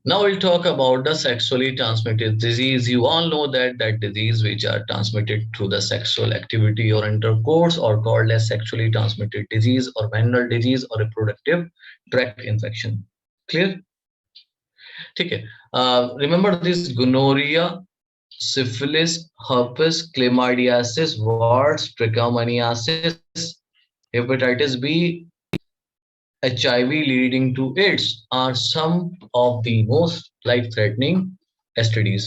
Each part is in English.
Now we'll talk about the sexually transmitted disease. You all know that disease which are transmitted through the sexual activity or intercourse or called as sexually transmitted disease or venereal disease or reproductive tract infection. Clear? Okay. Remember this gonorrhea, syphilis, herpes, chlamydiasis, warts, trichomoniasis, hepatitis B, HIV leading to AIDS are some of the most life-threatening STDs.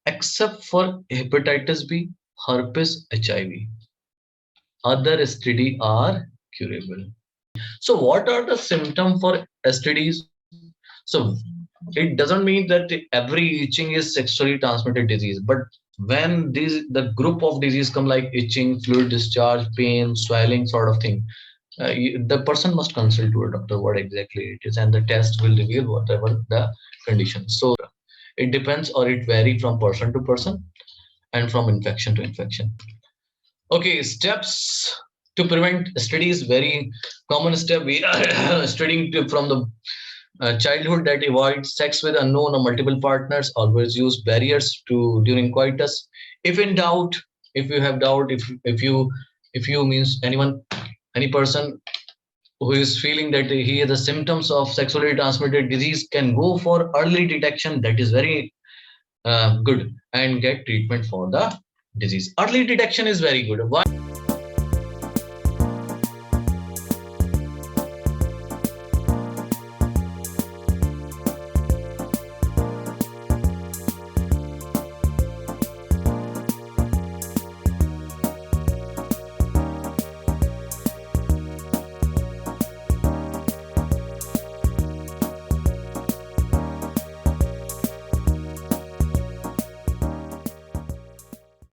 Except for hepatitis B, herpes, HIV, other STD are curable. So what are the symptoms for STDs? So it doesn't mean that every itching is sexually transmitted disease, but when the group of disease come like itching, fluid discharge, pain, swelling sort of thing, the person must consult to a doctor what exactly it is, and the test will reveal whatever the condition. So it depends or it vary from person to person and from infection to infection. Okay, steps to prevent STDs. Very common step we are studying from the childhood, that avoid sex with unknown or multiple partners. Always use barriers to during coitus. If in doubt, if you have doubt, if you means anyone, any person who is feeling that he has the symptoms of sexually transmitted disease can go for early detection. That is very good, and get treatment for the disease. Early detection is very good. Why?